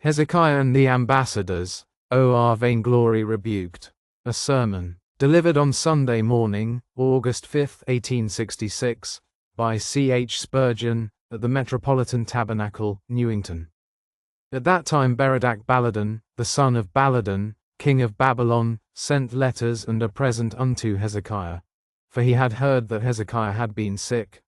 Hezekiah and the Ambassadors, or Vainglory Rebuked. A sermon, delivered on Sunday morning, August 5, 1866, by C.H. Spurgeon, at the Metropolitan Tabernacle, Newington. At that time Berodach-baladan, the son of Baladan, king of Babylon, sent letters and a present unto Hezekiah, for he had heard that Hezekiah had been sick.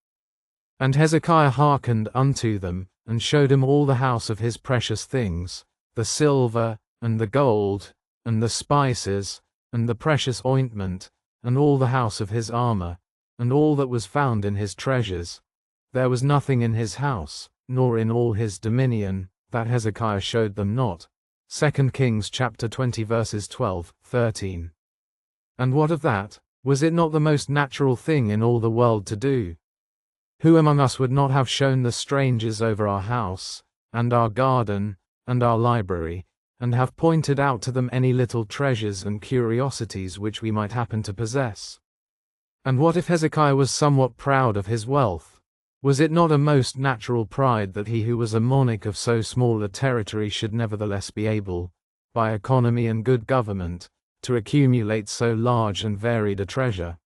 And Hezekiah hearkened unto them, and showed him all the house of his precious things, the silver, and the gold, and the spices, and the precious ointment, and all the house of his armour, and all that was found in his treasures. There was nothing in his house, nor in all his dominion, that Hezekiah showed them not. 2 Kings chapter 20 verses 12, 13. And what of that? Was it not the most natural thing in all the world to do? Who among us would not have shown the strangers over our house, and our garden, and our library, and have pointed out to them any little treasures and curiosities which we might happen to possess? And what if Hezekiah was somewhat proud of his wealth? Was it not a most natural pride that he who was a monarch of so small a territory should nevertheless be able, by economy and good government, to accumulate so large and varied a treasure?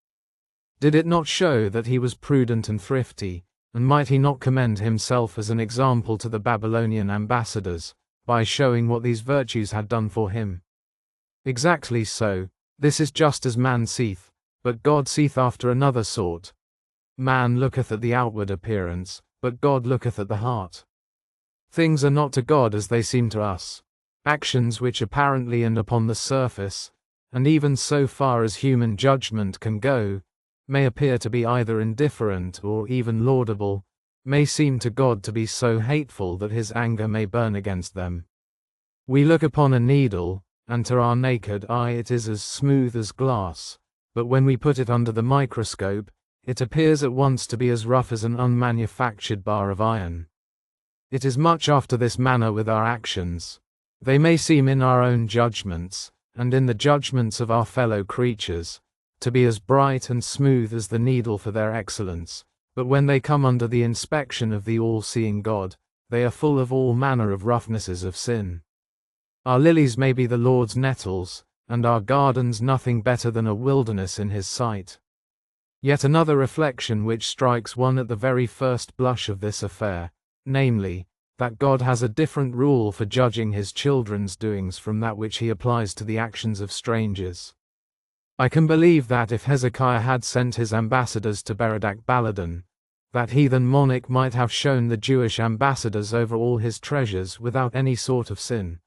Did it not show that he was prudent and thrifty, and might he not commend himself as an example to the Babylonian ambassadors, by showing what these virtues had done for him? Exactly so. This is just as man seeth, but God seeth after another sort. Man looketh at the outward appearance, but God looketh at the heart. Things are not to God as they seem to us. Actions which apparently and upon the surface, and even so far as human judgment can go, may appear to be either indifferent or even laudable, may seem to God to be so hateful that his anger may burn against them. We look upon a needle, and to our naked eye it is as smooth as glass, but when we put it under the microscope, it appears at once to be as rough as an unmanufactured bar of iron. It is much after this manner with our actions. They may seem in our own judgments, and in the judgments of our fellow creatures, to be as bright and smooth as the needle for their excellence, but when they come under the inspection of the all-seeing God, they are full of all manner of roughnesses of sin. Our lilies may be the Lord's nettles, and our gardens nothing better than a wilderness in his sight. Yet another reflection which strikes one at the very first blush of this affair, namely, that God has a different rule for judging his children's doings from that which he applies to the actions of strangers. I can believe that if Hezekiah had sent his ambassadors to Berodach-baladan, that heathen monarch might have shown the Jewish ambassadors over all his treasures without any sort of sin,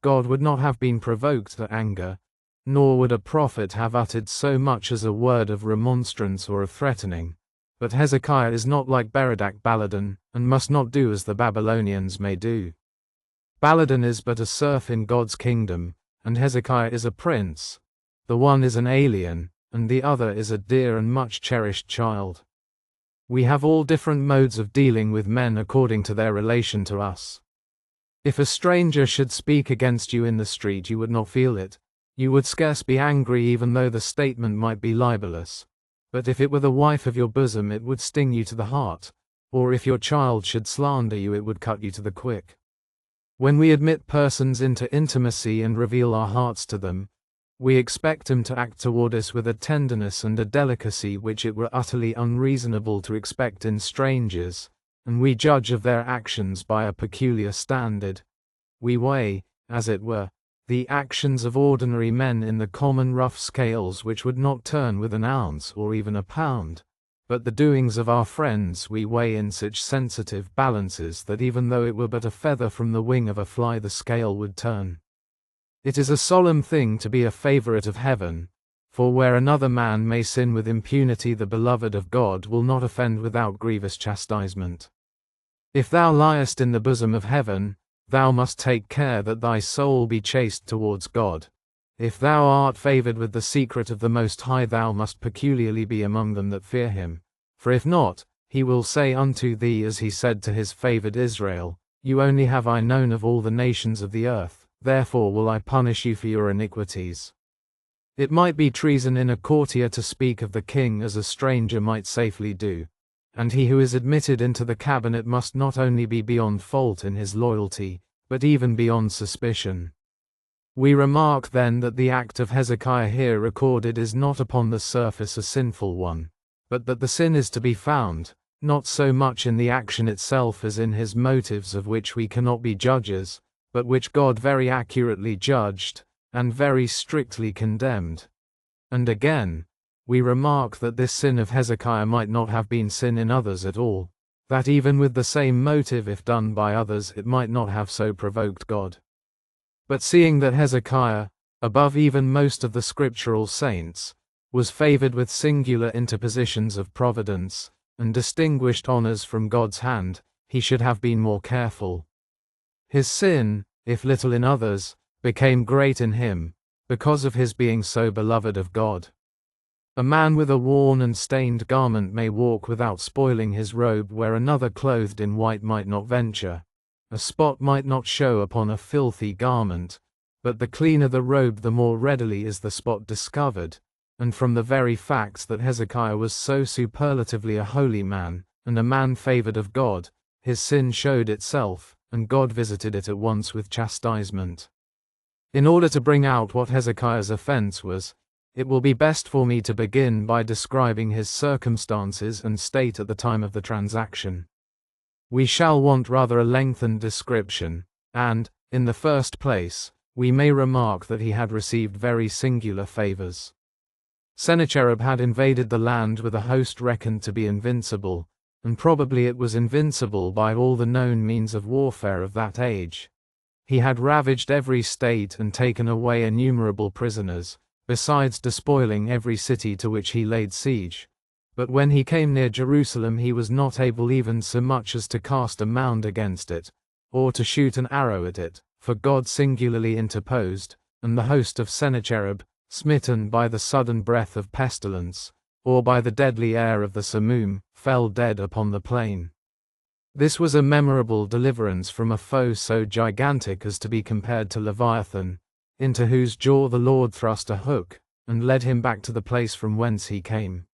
God would not have been provoked to anger, nor would a prophet have uttered so much as a word of remonstrance or of threatening. But Hezekiah is not like Berodach-baladan, and must not do as the Babylonians may do. Baladan is but a serf in God's kingdom, and Hezekiah is a prince. The one is an alien, and the other is a dear and much cherished child. We have all different modes of dealing with men according to their relation to us. If a stranger should speak against you in the street, you would not feel it. You would scarce be angry even though the statement might be libelous. But if it were the wife of your bosom, it would sting you to the heart, or if your child should slander you, it would cut you to the quick. When we admit persons into intimacy and reveal our hearts to them, we expect them to act toward us with a tenderness and a delicacy which it were utterly unreasonable to expect in strangers, and we judge of their actions by a peculiar standard. We weigh, as it were, the actions of ordinary men in the common rough scales which would not turn with an ounce or even a pound, but the doings of our friends we weigh in such sensitive balances that even though it were but a feather from the wing of a fly, the scale would turn. It is a solemn thing to be a favorite of heaven, for where another man may sin with impunity, the beloved of God will not offend without grievous chastisement. If thou liest in the bosom of heaven, thou must take care that thy soul be chaste towards God. If thou art favored with the secret of the Most High, thou must peculiarly be among them that fear him. For if not, he will say unto thee as he said to his favored Israel, You only have I known of all the nations of the earth. Therefore will I punish you for your iniquities. It might be treason in a courtier to speak of the king as a stranger might safely do, and he who is admitted into the cabinet must not only be beyond fault in his loyalty, but even beyond suspicion. We remark then that the act of Hezekiah here recorded is not upon the surface a sinful one, but that the sin is to be found, not so much in the action itself as in his motives, of which we cannot be judges, but which God very accurately judged, and very strictly condemned. And again, we remark that this sin of Hezekiah might not have been sin in others at all, that even with the same motive if done by others it might not have so provoked God. But seeing that Hezekiah, above even most of the scriptural saints, was favored with singular interpositions of providence, and distinguished honors from God's hand, he should have been more careful. His sin, if little in others, became great in him, because of his being so beloved of God. A man with a worn and stained garment may walk without spoiling his robe where another clothed in white might not venture. A spot might not show upon a filthy garment, but the cleaner the robe the more readily is the spot discovered, and from the very facts that Hezekiah was so superlatively a holy man, and a man favored of God, his sin showed itself, and God visited it at once with chastisement. In order to bring out what Hezekiah's offense was, it will be best for me to begin by describing his circumstances and state at the time of the transaction. We shall want rather a lengthened description, and, in the first place, we may remark that he had received very singular favors. Sennacherib had invaded the land with a host reckoned to be invincible, and probably it was invincible by all the known means of warfare of that age. He had ravaged every state and taken away innumerable prisoners, besides despoiling every city to which he laid siege. But when he came near Jerusalem he was not able even so much as to cast a mound against it, or to shoot an arrow at it, for God singularly interposed, and the host of Sennacherib, smitten by the sudden breath of pestilence, or by the deadly air of the Simoom, fell dead upon the plain. This was a memorable deliverance from a foe so gigantic as to be compared to Leviathan, into whose jaw the Lord thrust a hook, and led him back to the place from whence he came.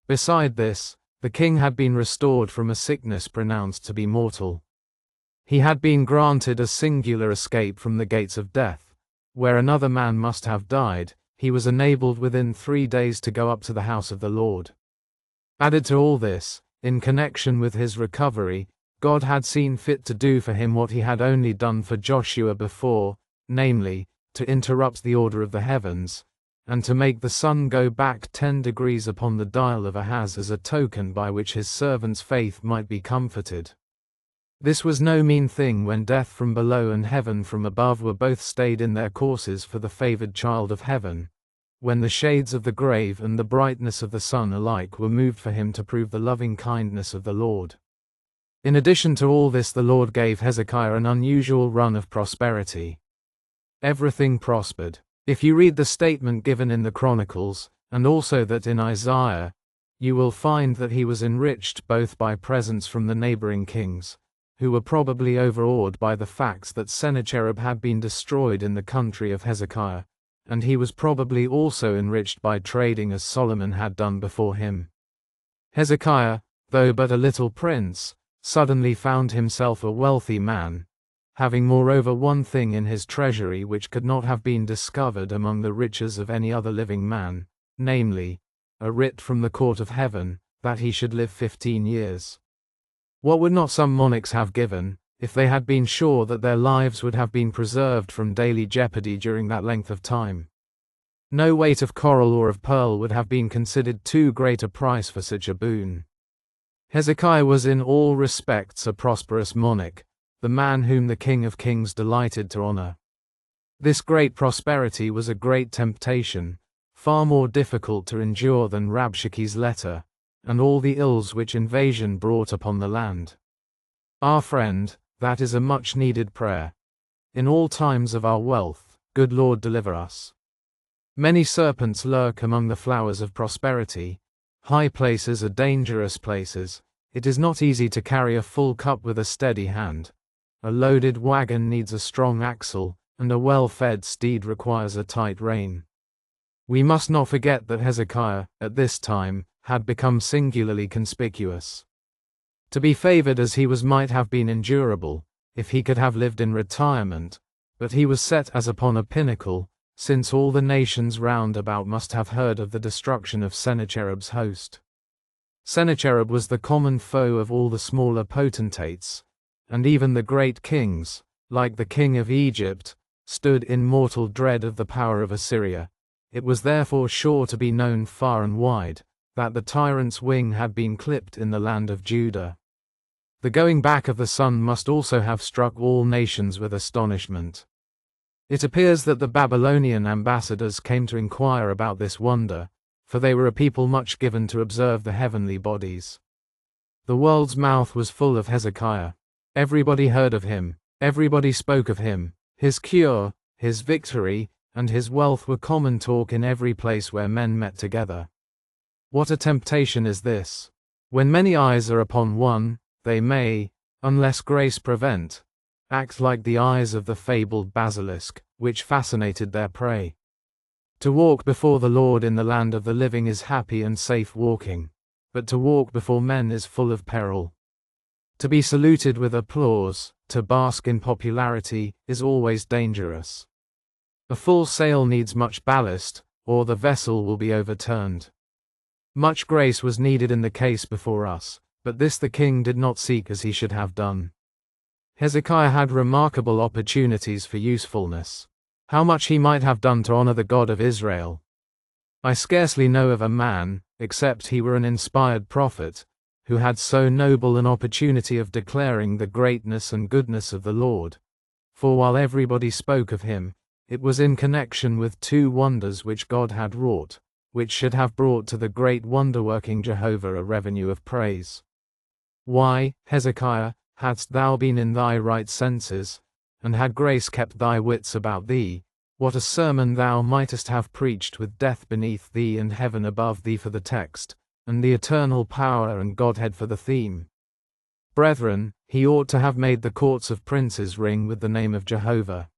Beside this, the king had been restored from a sickness pronounced to be mortal. He had been granted a singular escape from the gates of death, where another man must have died. He was enabled within 3 days to go up to the house of the Lord. Added to all this, in connection with his recovery, God had seen fit to do for him what he had only done for Joshua before, namely, to interrupt the order of the heavens, and to make the sun go back 10 degrees upon the dial of Ahaz as a token by which his servant's faith might be comforted. This was no mean thing when death from below and heaven from above were both stayed in their courses for the favored child of heaven, when the shades of the grave and the brightness of the sun alike were moved for him to prove the loving kindness of the Lord. In addition to all this, the Lord gave Hezekiah an unusual run of prosperity. Everything prospered. If you read the statement given in the Chronicles, and also that in Isaiah, you will find that he was enriched both by presents from the neighboring kings, who were probably overawed by the facts that Sennacherib had been destroyed in the country of Hezekiah, and he was probably also enriched by trading as Solomon had done before him. Hezekiah, though but a little prince, suddenly found himself a wealthy man, having moreover one thing in his treasury which could not have been discovered among the riches of any other living man, namely, a writ from the court of heaven, that he should live 15 years. What would not some monarchs have given, if they had been sure that their lives would have been preserved from daily jeopardy during that length of time? No weight of coral or of pearl would have been considered too great a price for such a boon. Hezekiah was in all respects a prosperous monarch, the man whom the King of Kings delighted to honor. This great prosperity was a great temptation, far more difficult to endure than Rabshakeh's letter, and all the ills which invasion brought upon the land. Our friend, that is a much-needed prayer. In all times of our wealth, good Lord, deliver us. Many serpents lurk among the flowers of prosperity. High places are dangerous places. It is not easy to carry a full cup with a steady hand. A loaded wagon needs a strong axle, and a well-fed steed requires a tight rein. We must not forget that Hezekiah, at this time, had become singularly conspicuous. To be favored as he was might have been endurable, if he could have lived in retirement, but he was set as upon a pinnacle, since all the nations round about must have heard of the destruction of Sennacherib's host. Sennacherib was the common foe of all the smaller potentates, and even the great kings, like the king of Egypt, stood in mortal dread of the power of Assyria. It was therefore sure to be known far and wide, that the tyrant's wing had been clipped in the land of Judah. The going back of the sun must also have struck all nations with astonishment. It appears that the Babylonian ambassadors came to inquire about this wonder, for they were a people much given to observe the heavenly bodies. The world's mouth was full of Hezekiah. Everybody heard of him, everybody spoke of him, his cure, his victory, and his wealth were common talk in every place where men met together. What a temptation is this! When many eyes are upon one, they may, unless grace prevent, act like the eyes of the fabled basilisk, which fascinated their prey. To walk before the Lord in the land of the living is happy and safe walking, but to walk before men is full of peril. To be saluted with applause, to bask in popularity, is always dangerous. A full sail needs much ballast, or the vessel will be overturned. Much grace was needed in the case before us, but this the king did not seek as he should have done. Hezekiah had remarkable opportunities for usefulness. How much he might have done to honor the God of Israel! I scarcely know of a man, except he were an inspired prophet, who had so noble an opportunity of declaring the greatness and goodness of the Lord. For while everybody spoke of him, it was in connection with two wonders which God had wrought, which should have brought to the great wonder-working Jehovah a revenue of praise. Why, Hezekiah, hadst thou been in thy right senses, and had grace kept thy wits about thee, what a sermon thou mightest have preached with death beneath thee and heaven above thee for the text, and the eternal power and Godhead for the theme. Brethren, he ought to have made the courts of princes ring with the name of Jehovah.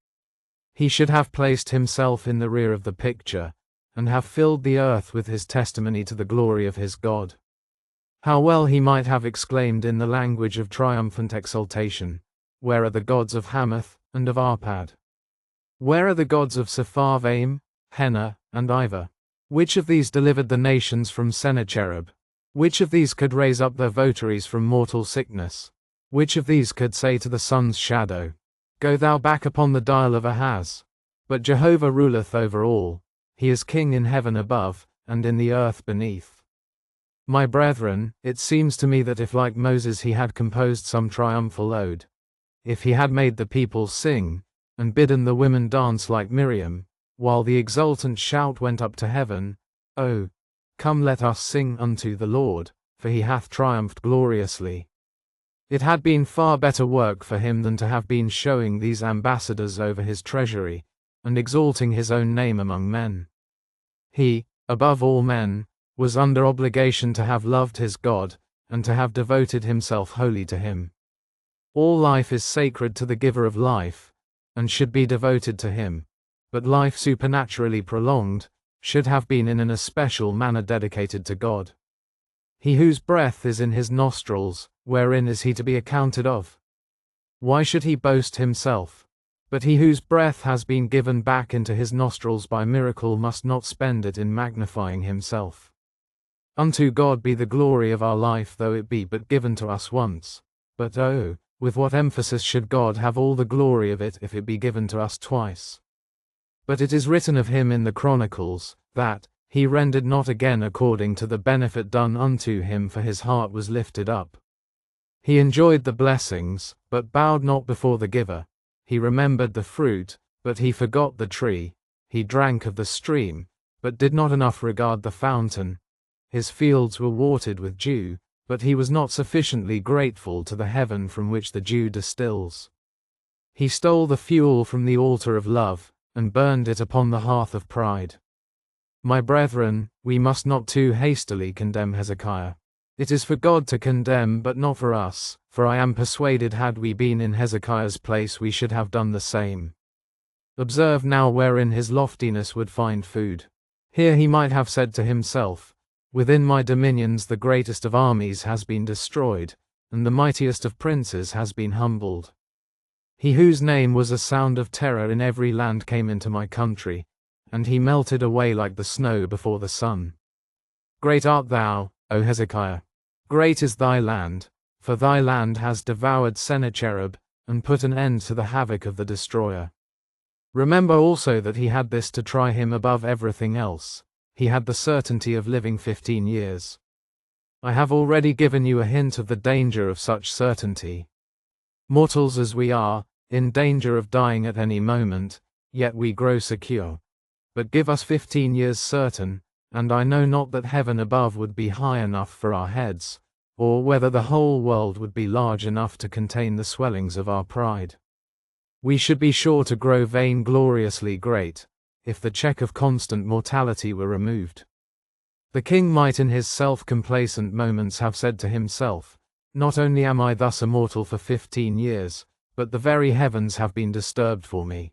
He should have placed himself in the rear of the picture, and have filled the earth with his testimony to the glory of his God. How well he might have exclaimed in the language of triumphant exultation, "Where are the gods of Hamath and of Arpad? Where are the gods of Sepharvaim, Henna, and Ivah? Which of these delivered the nations from Sennacherib? Which of these could raise up their votaries from mortal sickness? Which of these could say to the sun's shadow, Go thou back upon the dial of Ahaz? But Jehovah ruleth over all. He is king in heaven above, and in the earth beneath." My brethren, it seems to me that if like Moses he had composed some triumphal ode, if he had made the people sing, and bidden the women dance like Miriam, while the exultant shout went up to heaven, "Oh, come let us sing unto the Lord, for he hath triumphed gloriously," it had been far better work for him than to have been showing these ambassadors over his treasury, and exalting his own name among men. He, above all men, was under obligation to have loved his God, and to have devoted himself wholly to him. All life is sacred to the giver of life, and should be devoted to him, but life supernaturally prolonged, should have been in an especial manner dedicated to God. He whose breath is in his nostrils, wherein is he to be accounted of? Why should he boast himself? But he whose breath has been given back into his nostrils by miracle must not spend it in magnifying himself. Unto God be the glory of our life, though it be but given to us once. But oh, with what emphasis should God have all the glory of it if it be given to us twice? But it is written of him in the Chronicles, that he rendered not again according to the benefit done unto him, for his heart was lifted up. He enjoyed the blessings, but bowed not before the giver. He remembered the fruit, but he forgot the tree. He drank of the stream, but did not enough regard the fountain. His fields were watered with dew, but he was not sufficiently grateful to the heaven from which the dew distills. He stole the fuel from the altar of love, and burned it upon the hearth of pride. My brethren, we must not too hastily condemn Hezekiah. It is for God to condemn, but not for us, for I am persuaded had we been in Hezekiah's place we should have done the same. Observe now wherein his loftiness would find food. Here he might have said to himself, "Within my dominions the greatest of armies has been destroyed, and the mightiest of princes has been humbled." He whose name was a sound of terror in every land came into my country, and he melted away like the snow before the sun. Great art thou, O Hezekiah! Great is thy land, for thy land has devoured Sennacherib, and put an end to the havoc of the destroyer. Remember also that he had this to try him above everything else. He had the certainty of living 15 years. I have already given you a hint of the danger of such certainty. Mortals as we are, in danger of dying at any moment, yet we grow secure. But give us 15 years certain, and I know not that heaven above would be high enough for our heads, or whether the whole world would be large enough to contain the swellings of our pride. We should be sure to grow vaingloriously great, if the check of constant mortality were removed. The king might in his self-complacent moments have said to himself, "Not only am I thus immortal for 15 years, but the very heavens have been disturbed for me.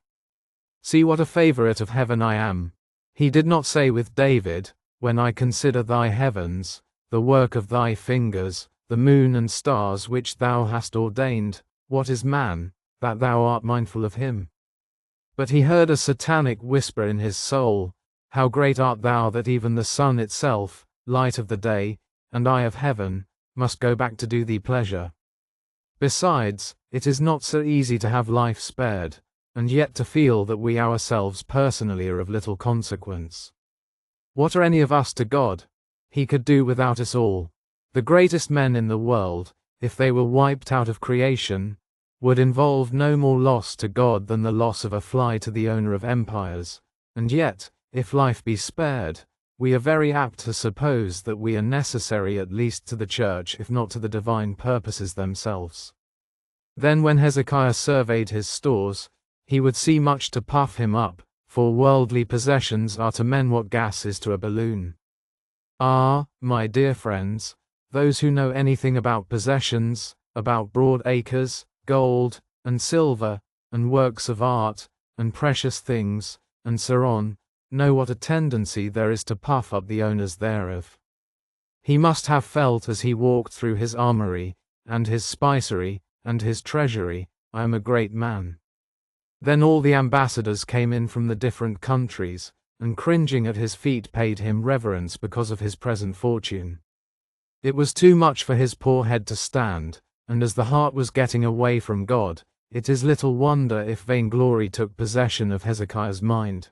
See what a favourite of heaven I am." He did not say with David, "When I consider thy heavens, the work of thy fingers, the moon and stars which thou hast ordained, what is man, that thou art mindful of him?" But he heard a satanic whisper in his soul, "How great art thou that even the sun itself, light of the day, and eye of heaven, must go back to do thee pleasure." Besides, it is not so easy to have life spared, and yet to feel that we ourselves personally are of little consequence. What are any of us to God? He could do without us all. The greatest men in the world, if they were wiped out of creation, would involve no more loss to God than the loss of a fly to the owner of empires, and yet, if life be spared, we are very apt to suppose that we are necessary at least to the church if not to the divine purposes themselves. Then when Hezekiah surveyed his stores, he would see much to puff him up, for worldly possessions are to men what gas is to a balloon. Ah, my dear friends, those who know anything about possessions, about broad acres, gold, and silver, and works of art, and precious things, and so on, know what a tendency there is to puff up the owners thereof. He must have felt as he walked through his armory, and his spicery, and his treasury, "I am a great man." Then all the ambassadors came in from the different countries, and cringing at his feet paid him reverence because of his present fortune. It was too much for his poor head to stand, and as the heart was getting away from God, it is little wonder if vainglory took possession of Hezekiah's mind.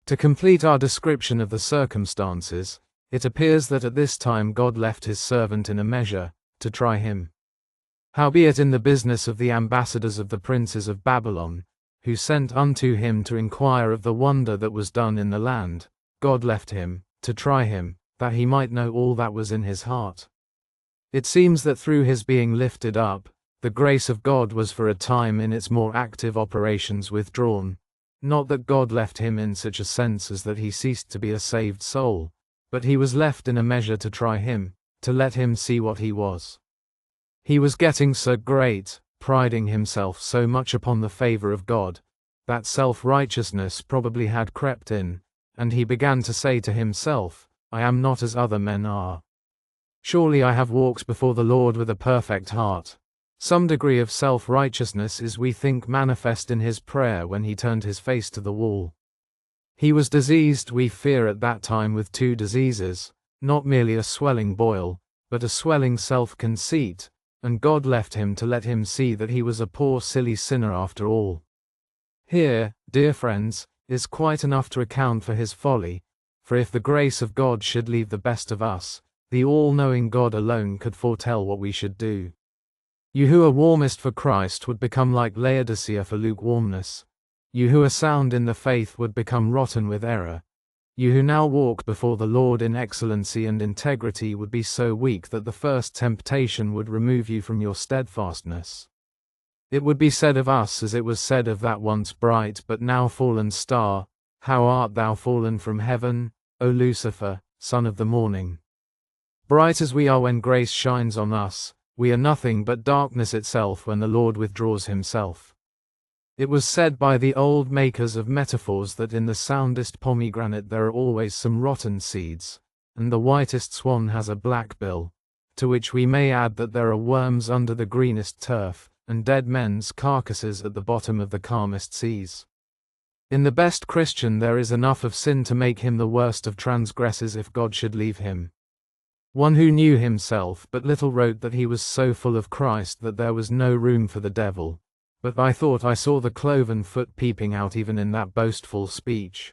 To complete our description of the circumstances, it appears that at this time God left his servant in a measure, to try him. Howbeit in the business of the ambassadors of the princes of Babylon, who sent unto him to inquire of the wonder that was done in the land, God left him, to try him, that he might know all that was in his heart. It seems that through his being lifted up, the grace of God was for a time in its more active operations withdrawn, not that God left him in such a sense as that he ceased to be a saved soul, but he was left in a measure to try him, to let him see what he was. He was getting so great, priding himself so much upon the favor of God, that self-righteousness probably had crept in, and he began to say to himself, "I am not as other men are. Surely I have walked before the Lord with a perfect heart." Some degree of self-righteousness is, we think, manifest in his prayer when he turned his face to the wall. He was diseased, we fear, at that time with 2 diseases, not merely a swelling boil, but a swelling self-conceit, and God left him to let him see that he was a poor silly sinner after all. Here, dear friends, is quite enough to account for his folly, for if the grace of God should leave the best of us, the all-knowing God alone could foretell what we should do. You who are warmest for Christ would become like Laodicea for lukewarmness. You who are sound in the faith would become rotten with error. You who now walk before the Lord in excellency and integrity would be so weak that the first temptation would remove you from your steadfastness. It would be said of us as it was said of that once bright but now fallen star, "How art thou fallen from heaven, O Lucifer, son of the morning." Bright as we are when grace shines on us, we are nothing but darkness itself when the Lord withdraws himself. It was said by the old makers of metaphors that in the soundest pomegranate there are always some rotten seeds, and the whitest swan has a black bill, to which we may add that there are worms under the greenest turf, and dead men's carcasses at the bottom of the calmest seas. In the best Christian there is enough of sin to make him the worst of transgressors if God should leave him. One who knew himself but little wrote that he was so full of Christ that there was no room for the devil, but I thought I saw the cloven foot peeping out even in that boastful speech.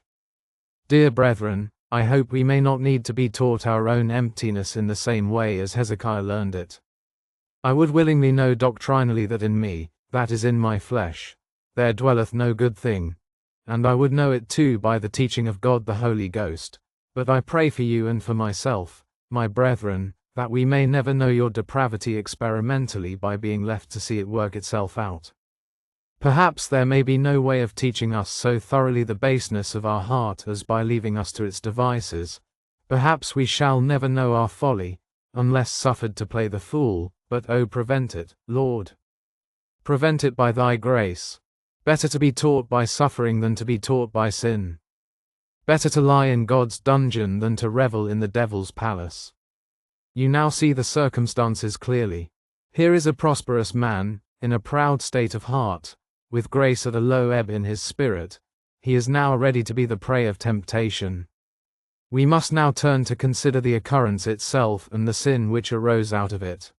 Dear brethren, I hope we may not need to be taught our own emptiness in the same way as Hezekiah learned it. I would willingly know doctrinally that in me, that is in my flesh, there dwelleth no good thing, and I would know it too by the teaching of God the Holy Ghost. But I pray for you and for myself, my brethren, that we may never know your depravity experimentally by being left to see it work itself out. Perhaps there may be no way of teaching us so thoroughly the baseness of our heart as by leaving us to its devices. Perhaps we shall never know our folly, unless suffered to play the fool, but oh, prevent it, Lord. Prevent it by thy grace. Better to be taught by suffering than to be taught by sin. Better to lie in God's dungeon than to revel in the devil's palace. You now see the circumstances clearly. Here is a prosperous man, in a proud state of heart, with grace at a low ebb in his spirit. He is now ready to be the prey of temptation. We must now turn to consider the occurrence itself and the sin which arose out of it.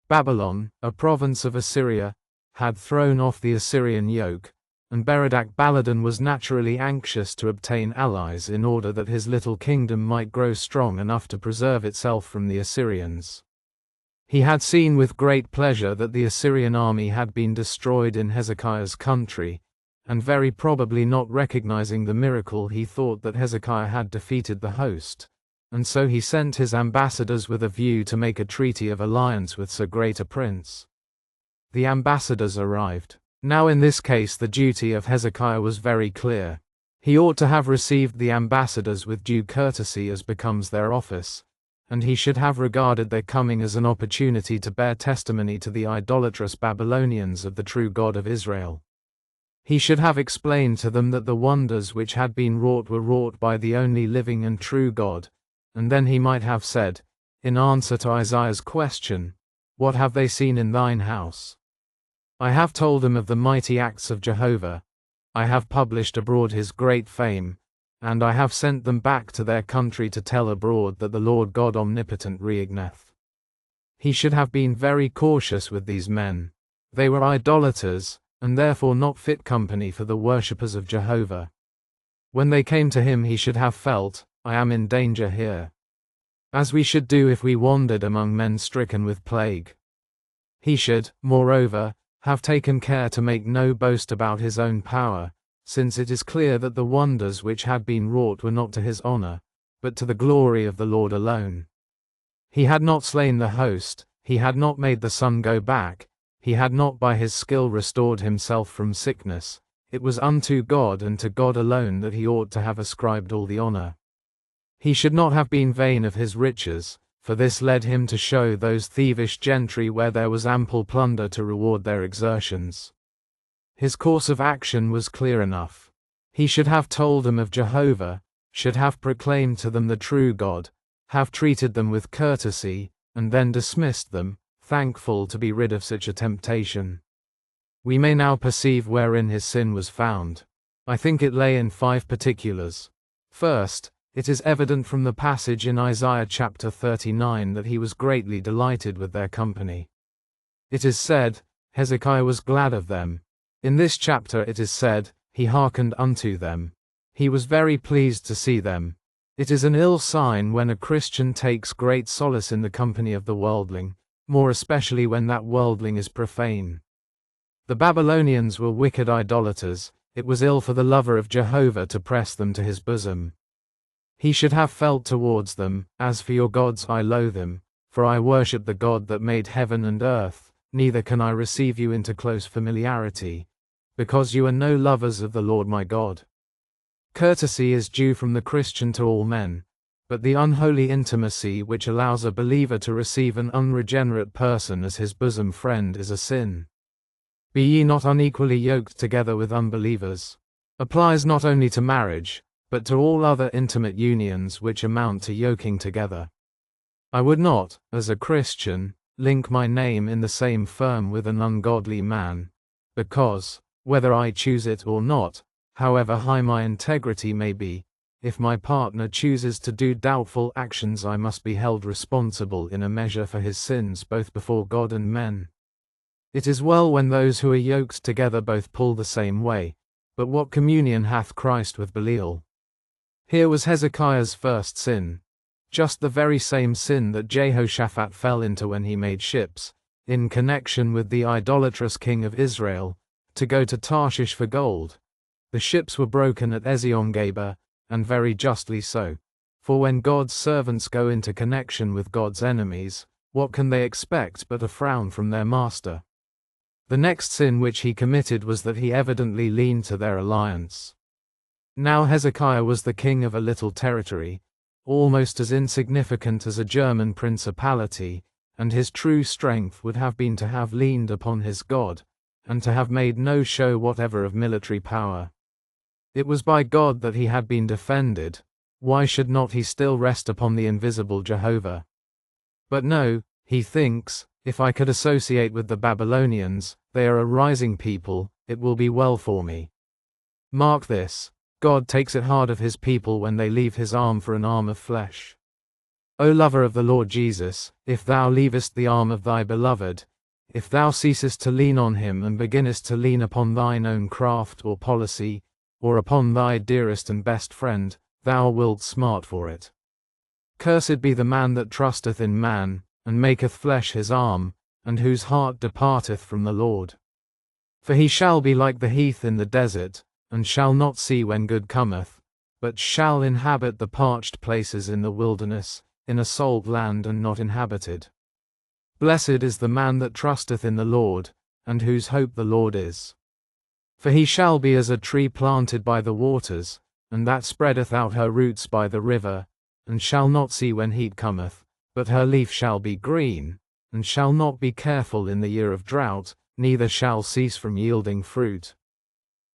Babylon, a province of Assyria, had thrown off the Assyrian yoke, and Berodach-baladan was naturally anxious to obtain allies in order that his little kingdom might grow strong enough to preserve itself from the Assyrians. He had seen with great pleasure that the Assyrian army had been destroyed in Hezekiah's country, and very probably not recognizing the miracle he thought that Hezekiah had defeated the host, and so he sent his ambassadors with a view to make a treaty of alliance with so great a prince. The ambassadors arrived. Now in this case the duty of Hezekiah was very clear. He ought to have received the ambassadors with due courtesy as becomes their office, and he should have regarded their coming as an opportunity to bear testimony to the idolatrous Babylonians of the true God of Israel. He should have explained to them that the wonders which had been wrought were wrought by the only living and true God, and then he might have said, in answer to Isaiah's question, "What have they seen in thine house? I have told them of the mighty acts of Jehovah, I have published abroad his great fame, and I have sent them back to their country to tell abroad that the Lord God omnipotent reigneth." He should have been very cautious with these men. They were idolaters, and therefore not fit company for the worshippers of Jehovah. When they came to him he should have felt, I am in danger here. As we should do if we wandered among men stricken with plague. He should, moreover, have taken care to make no boast about his own power, since it is clear that the wonders which had been wrought were not to his honor, but to the glory of the Lord alone. He had not slain the host, he had not made the sun go back, he had not by his skill restored himself from sickness. It was unto God and to God alone that he ought to have ascribed all the honor. He should not have been vain of his riches, for this led him to show those thievish gentry where there was ample plunder to reward their exertions. His course of action was clear enough. He should have told them of Jehovah, should have proclaimed to them the true God, have treated them with courtesy, and then dismissed them, thankful to be rid of such a temptation. We may now perceive wherein his sin was found. I think it lay in 5 particulars. First, it is evident from the passage in Isaiah chapter 39 that he was greatly delighted with their company. It is said, Hezekiah was glad of them. In this chapter it is said, he hearkened unto them. He was very pleased to see them. It is an ill sign when a Christian takes great solace in the company of the worldling, more especially when that worldling is profane. The Babylonians were wicked idolaters. It was ill for the lover of Jehovah to press them to his bosom. He should have felt towards them, as for your gods I loathe them, for I worship the God that made heaven and earth, neither can I receive you into close familiarity, because you are no lovers of the Lord my God. Courtesy is due from the Christian to all men, but the unholy intimacy which allows a believer to receive an unregenerate person as his bosom friend is a sin. Be ye not unequally yoked together with unbelievers, applies not only to marriage, but to all other intimate unions which amount to yoking together. I would not, as a Christian, link my name in the same firm with an ungodly man, because, whether I choose it or not, however high my integrity may be, if my partner chooses to do doubtful actions, I must be held responsible in a measure for his sins both before God and men. It is well when those who are yoked together both pull the same way, but what communion hath Christ with Belial? Here was Hezekiah's first sin, just the very same sin that Jehoshaphat fell into when he made ships, in connection with the idolatrous king of Israel, to go to Tarshish for gold. The ships were broken at Ezion-Geber, and very justly so. For when God's servants go into connection with God's enemies, what can they expect but a frown from their master? The next sin which he committed was that he evidently leaned to their alliance. Now Hezekiah was the king of a little territory, almost as insignificant as a German principality, and his true strength would have been to have leaned upon his God, and to have made no show whatever of military power. It was by God that he had been defended. Why should not he still rest upon the invisible Jehovah? But no, he thinks, if I could associate with the Babylonians, they are a rising people, it will be well for me. Mark this, God takes it hard of his people when they leave his arm for an arm of flesh. O lover of the Lord Jesus, if thou leavest the arm of thy beloved, if thou ceasest to lean on him and beginnest to lean upon thine own craft or policy, or upon thy dearest and best friend, thou wilt smart for it. Cursed be the man that trusteth in man, and maketh flesh his arm, and whose heart departeth from the Lord. For he shall be like the heath in the desert, and shall not see when good cometh, but shall inhabit the parched places in the wilderness, in a salt land and not inhabited. Blessed is the man that trusteth in the Lord, and whose hope the Lord is. For he shall be as a tree planted by the waters, and that spreadeth out her roots by the river, and shall not see when heat cometh, but her leaf shall be green, and shall not be careful in the year of drought, neither shall cease from yielding fruit.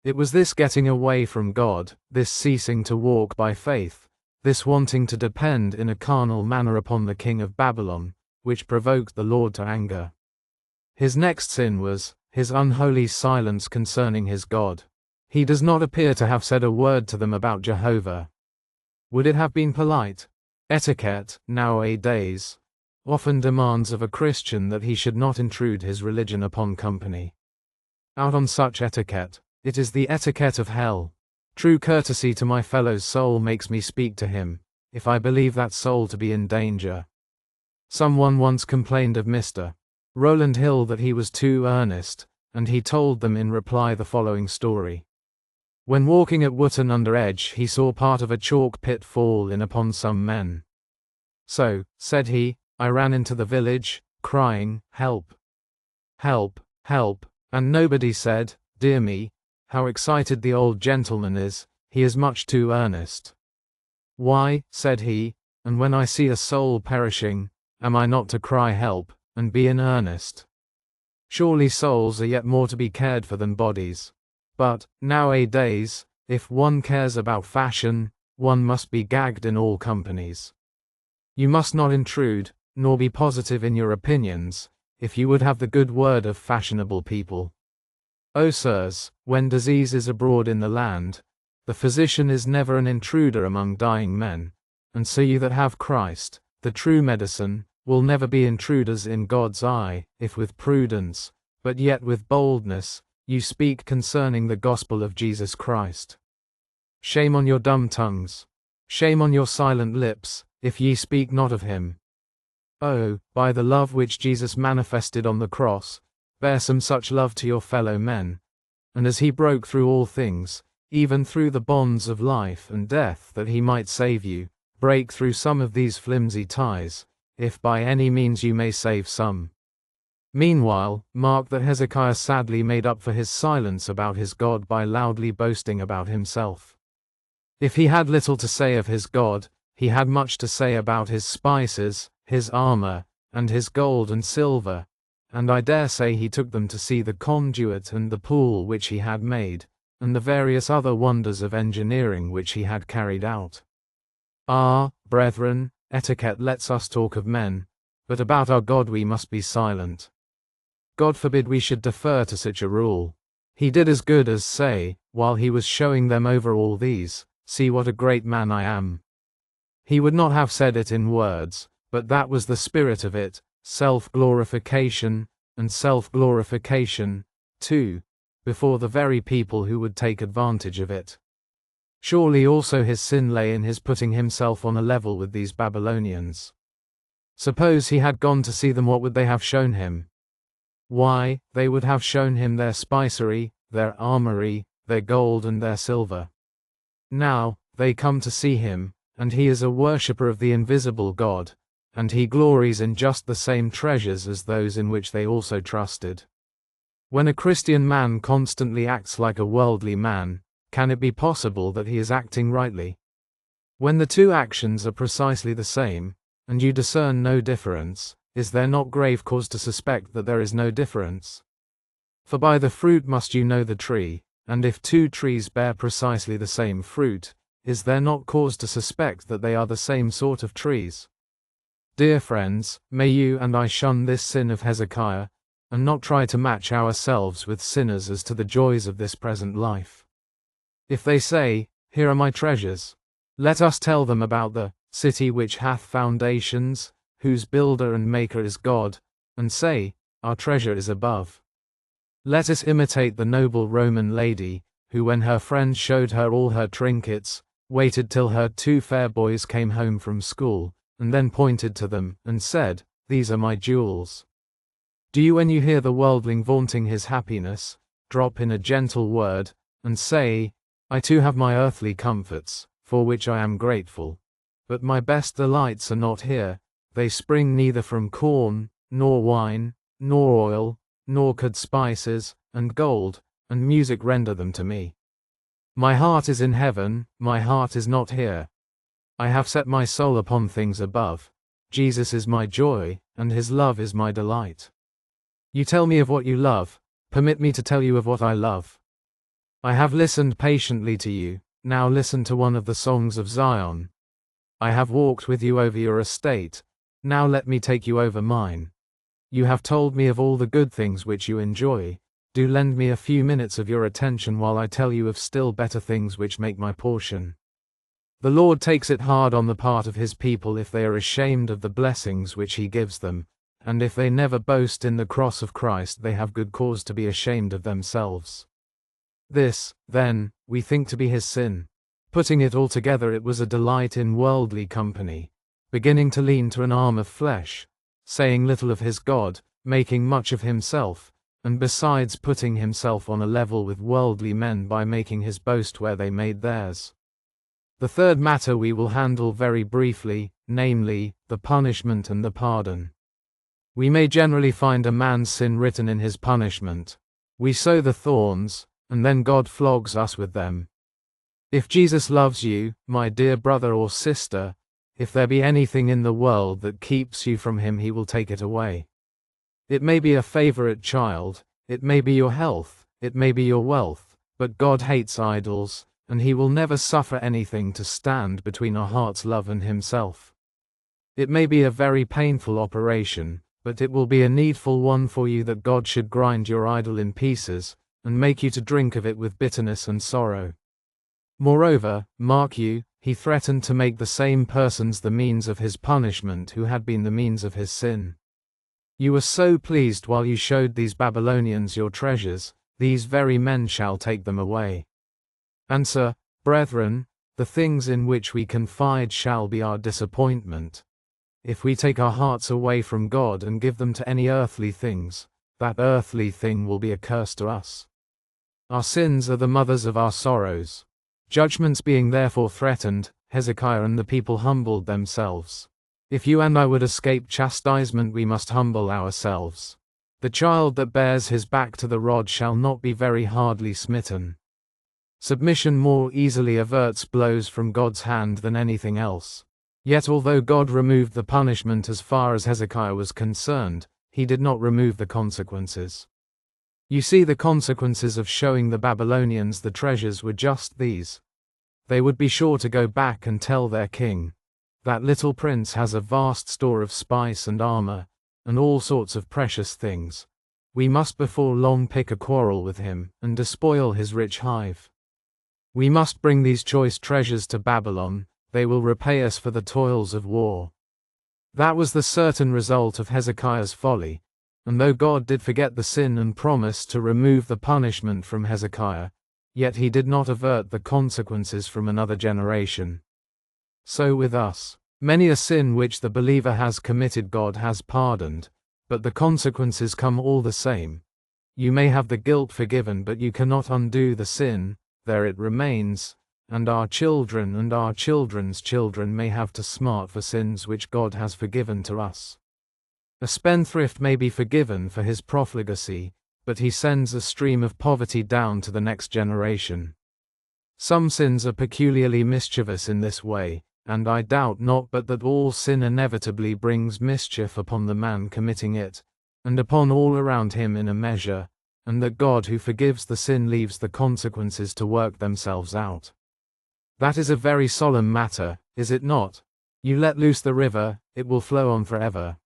It was this getting away from God, this ceasing to walk by faith, this wanting to depend in a carnal manner upon the king of Babylon, which provoked the Lord to anger. His next sin was his unholy silence concerning his God. He does not appear to have said a word to them about Jehovah. Would it have been polite? Etiquette, nowadays, often demands of a Christian that he should not intrude his religion upon company. Out on such etiquette, it is the etiquette of hell. True courtesy to my fellow's soul makes me speak to him, if I believe that soul to be in danger. Someone once complained of Mr. Rowland Hill that he was too earnest, and he told them in reply the following story. When walking at Wootton-under-Edge he saw part of a chalk pit fall in upon some men. So, said he, I ran into the village, crying, help! Help! Help! And nobody said, dear me, how excited the old gentleman is, he is much too earnest. Why, said he, and when I see a soul perishing, am I not to cry help, and be in earnest? Surely souls are yet more to be cared for than bodies. But, nowadays, if one cares about fashion, one must be gagged in all companies. You must not intrude, nor be positive in your opinions, if you would have the good word of fashionable people. O sirs, when disease is abroad in the land, the physician is never an intruder among dying men, and so you that have Christ, the true medicine, will never be intruders in God's eye, if with prudence, but yet with boldness, you speak concerning the gospel of Jesus Christ. Shame on your dumb tongues! Shame on your silent lips, if ye speak not of him. Oh, by the love which Jesus manifested on the cross, bear some such love to your fellow men, and as he broke through all things, even through the bonds of life and death that he might save you, break through some of these flimsy ties, if by any means you may save some. Meanwhile, mark that Hezekiah sadly made up for his silence about his God by loudly boasting about himself. If he had little to say of his God, he had much to say about his spices, his armour, and his gold and silver, and I dare say he took them to see the conduit and the pool which he had made, and the various other wonders of engineering which he had carried out. Ah, brethren, etiquette lets us talk of men, but about our God we must be silent. God forbid we should defer to such a rule. He did as good as say, while he was showing them over all these, "See what a great man I am." He would not have said it in words, but that was the spirit of it, self-glorification, and self-glorification, too, before the very people who would take advantage of it. Surely also his sin lay in his putting himself on a level with these Babylonians. Suppose he had gone to see them, what would they have shown him? Why, they would have shown him their spicery, their armory, their gold and their silver. Now, they come to see him, and he is a worshipper of the invisible God, and he glories in just the same treasures as those in which they also trusted. When a Christian man constantly acts like a worldly man, can it be possible that he is acting rightly? When the two actions are precisely the same, and you discern no difference, is there not grave cause to suspect that there is no difference? For by the fruit must you know the tree, and if two trees bear precisely the same fruit, is there not cause to suspect that they are the same sort of trees? Dear friends, may you and I shun this sin of Hezekiah, and not try to match ourselves with sinners as to the joys of this present life. If they say, "Here are my treasures," let us tell them about the city which hath foundations, whose builder and maker is God, and say, "Our treasure is above." Let us imitate the noble Roman lady, who when her friends showed her all her trinkets, waited till her two fair boys came home from school, and then pointed to them, and said, "These are my jewels." Do you, when you hear the worldling vaunting his happiness, drop in a gentle word, and say, "I too have my earthly comforts, for which I am grateful, but my best delights are not here, they spring neither from corn, nor wine, nor oil, nor could spices, and gold, and music render them to me. My heart is in heaven, my heart is not here. I have set my soul upon things above. Jesus is my joy, and his love is my delight." You tell me of what you love, permit me to tell you of what I love. I have listened patiently to you, now listen to one of the songs of Zion. I have walked with you over your estate, now let me take you over mine. You have told me of all the good things which you enjoy, do lend me a few minutes of your attention while I tell you of still better things which make my portion. The Lord takes it hard on the part of his people if they are ashamed of the blessings which he gives them, and if they never boast in the cross of Christ they have good cause to be ashamed of themselves. This, then, we think to be his sin. Putting it all together, it was a delight in worldly company, beginning to lean to an arm of flesh, saying little of his God, making much of himself, and besides putting himself on a level with worldly men by making his boast where they made theirs. The third matter we will handle very briefly, namely, the punishment and the pardon. We may generally find a man's sin written in his punishment. We sow the thorns, and then God flogs us with them. If Jesus loves you, my dear brother or sister, if there be anything in the world that keeps you from him, he will take it away. It may be a favorite child, it may be your health, it may be your wealth, but God hates idols, and he will never suffer anything to stand between our heart's love and himself. It may be a very painful operation, but it will be a needful one for you that God should grind your idol in pieces, and make you to drink of it with bitterness and sorrow. Moreover, mark you, he threatened to make the same persons the means of his punishment who had been the means of his sin. You were so pleased while you showed these Babylonians your treasures, these very men shall take them away. Answer, brethren, the things in which we confide shall be our disappointment. If we take our hearts away from God and give them to any earthly things, that earthly thing will be a curse to us. Our sins are the mothers of our sorrows. Judgments being therefore threatened, Hezekiah and the people humbled themselves. If you and I would escape chastisement, we must humble ourselves. The child that bears his back to the rod shall not be very hardly smitten. Submission more easily averts blows from God's hand than anything else. Yet although God removed the punishment as far as Hezekiah was concerned, he did not remove the consequences. You see, the consequences of showing the Babylonians the treasures were just these. They would be sure to go back and tell their king. That little prince has a vast store of spice and armour, and all sorts of precious things. We must before long pick a quarrel with him, and despoil his rich hive. We must bring these choice treasures to Babylon, they will repay us for the toils of war. That was the certain result of Hezekiah's folly, and though God did forget the sin and promise to remove the punishment from Hezekiah, yet he did not avert the consequences from another generation. So with us, many a sin which the believer has committed God has pardoned, but the consequences come all the same. You may have the guilt forgiven, but you cannot undo the sin, there it remains, and our children and our children's children may have to smart for sins which God has forgiven to us. A spendthrift may be forgiven for his profligacy, but he sends a stream of poverty down to the next generation. Some sins are peculiarly mischievous in this way, and I doubt not but that all sin inevitably brings mischief upon the man committing it, and upon all around him in a measure, and that God who forgives the sin leaves the consequences to work themselves out. That is a very solemn matter, is it not? You let loose the river, it will flow on forever.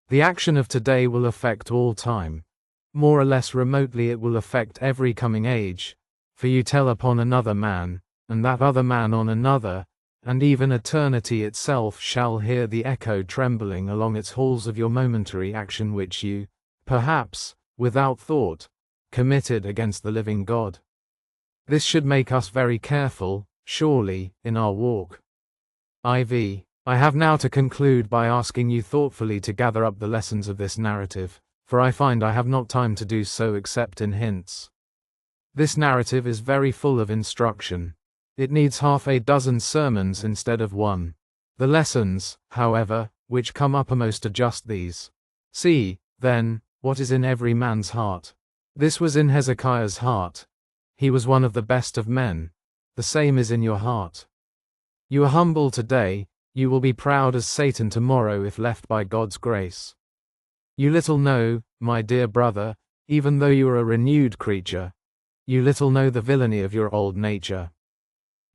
The action of today will affect all time. More or less remotely it will affect every coming age, for you tell upon another man, and that other man on another, and even eternity itself shall hear the echo trembling along its halls of your momentary action which you, perhaps, without thought, committed against the living God. This should make us very careful, surely, in our walk. IV. I have now to conclude by asking you thoughtfully to gather up the lessons of this narrative, for I find I have not time to do so except in hints. This narrative is very full of instruction. It needs half a dozen sermons instead of one. The lessons, however, which come uppermost are just these. See, then, what is in every man's heart. This was in Hezekiah's heart. He was one of the best of men. The same is in your heart. You are humble today, you will be proud as Satan tomorrow if left by God's grace. You little know, my dear brother, even though you are a renewed creature, you little know the villainy of your old nature.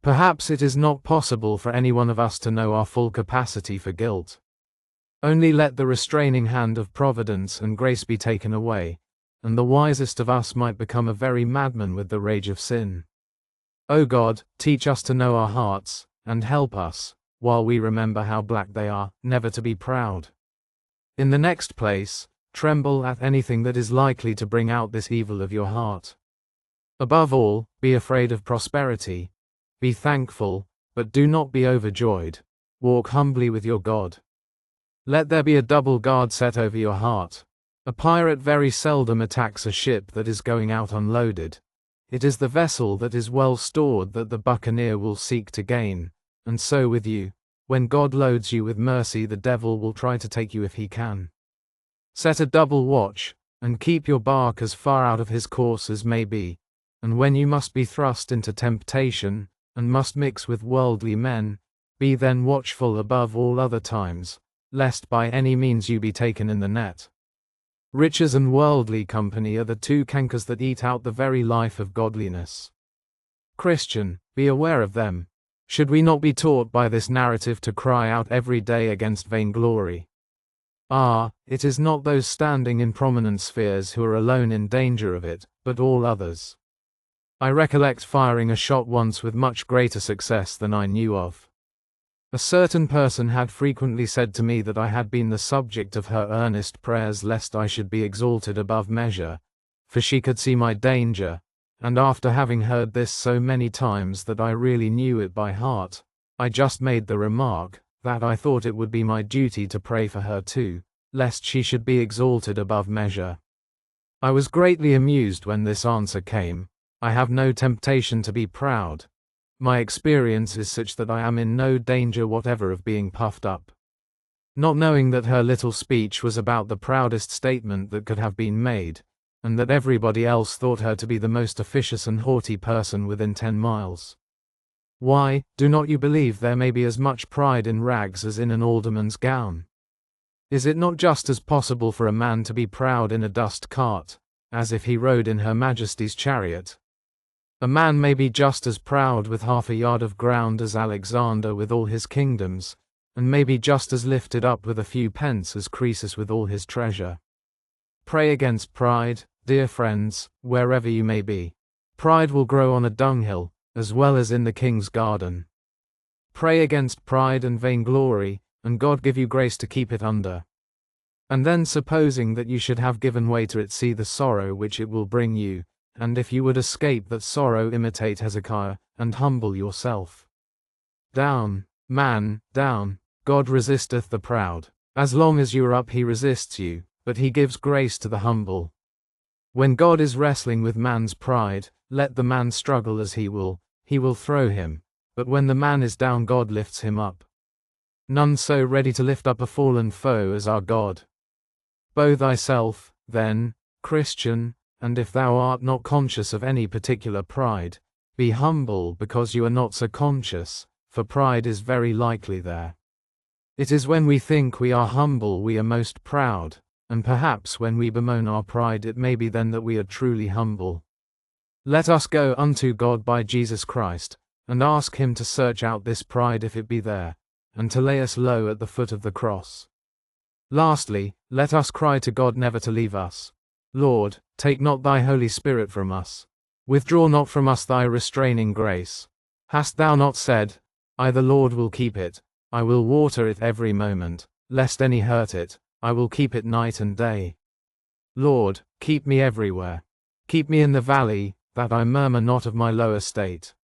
Perhaps it is not possible for any one of us to know our full capacity for guilt. Only let the restraining hand of providence and grace be taken away, and the wisest of us might become a very madman with the rage of sin. O God, teach us to know our hearts, and help us, while we remember how black they are, never to be proud. In the next place, tremble at anything that is likely to bring out this evil of your heart. Above all, be afraid of prosperity. Be thankful, but do not be overjoyed. Walk humbly with your God. Let there be a double guard set over your heart. A pirate very seldom attacks a ship that is going out unloaded. It is the vessel that is well stored that the buccaneer will seek to gain, and so with you. When God loads you with mercy, the devil will try to take you if he can. Set a double watch, and keep your bark as far out of his course as may be, and when you must be thrust into temptation, and must mix with worldly men, be then watchful above all other times, lest by any means you be taken in the net. Riches and worldly company are the two cankers that eat out the very life of godliness. Christian, be aware of them. Should we not be taught by this narrative to cry out every day against vainglory? It is not those standing in prominent spheres who are alone in danger of it, but all others. I recollect firing a shot once with much greater success than I knew of. A certain person had frequently said to me that I had been the subject of her earnest prayers lest I should be exalted above measure, for she could see my danger, and after having heard this so many times that I really knew it by heart, I just made the remark, that I thought it would be my duty to pray for her too, lest she should be exalted above measure. I was greatly amused when this answer came. I have no temptation to be proud. My experience is such that I am in no danger whatever of being puffed up. Not knowing that her little speech was about the proudest statement that could have been made, and that everybody else thought her to be the most officious and haughty person within 10 miles. Why, do not you believe there may be as much pride in rags as in an alderman's gown? Is it not just as possible for a man to be proud in a dust cart, as if he rode in Her Majesty's chariot? A man may be just as proud with half a yard of ground as Alexander with all his kingdoms, and may be just as lifted up with a few pence as Croesus with all his treasure. Pray against pride, dear friends, wherever you may be. Pride will grow on a dunghill, as well as in the king's garden. Pray against pride and vainglory, and God give you grace to keep it under. And then, supposing that you should have given way to it, see the sorrow which it will bring you, and if you would escape that sorrow, imitate Hezekiah, and humble yourself. Down, man, down. God resisteth the proud. As long as you are up, he resists you, but he gives grace to the humble. When God is wrestling with man's pride, let the man struggle as he will throw him. But when the man is down, God lifts him up. None so ready to lift up a fallen foe as our God. Bow thyself, then, Christian, and if thou art not conscious of any particular pride, be humble because you are not so conscious, for pride is very likely there. It is when we think we are humble we are most proud, and perhaps when we bemoan our pride it may be then that we are truly humble. Let us go unto God by Jesus Christ, and ask him to search out this pride if it be there, and to lay us low at the foot of the cross. Lastly, let us cry to God never to leave us. Lord, take not thy Holy Spirit from us. Withdraw not from us thy restraining grace. Hast thou not said, I the Lord will keep it, I will water it every moment, lest any hurt it, I will keep it night and day. Lord, keep me everywhere. Keep me in the valley, that I murmur not of my low estate.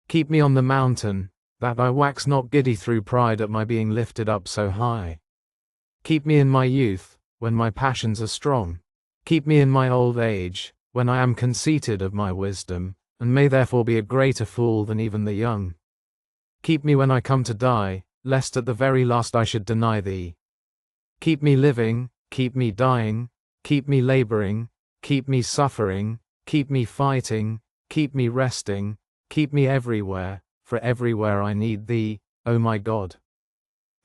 Keep me on the mountain, that I wax not giddy through pride at my being lifted up so high. Keep me in my youth, when my passions are strong. Keep me in my old age, when I am conceited of my wisdom, and may therefore be a greater fool than even the young. Keep me when I come to die, lest at the very last I should deny thee. Keep me living, keep me dying, keep me laboring, keep me suffering, keep me fighting, keep me resting, keep me everywhere, for everywhere I need thee, O my God.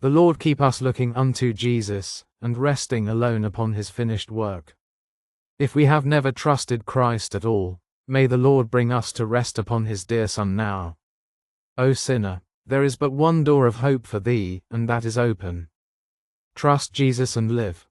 The Lord keep us looking unto Jesus, and resting alone upon his finished work. If we have never trusted Christ at all, may the Lord bring us to rest upon his dear Son now. O sinner, there is but one door of hope for thee, and that is open. Trust Jesus and live.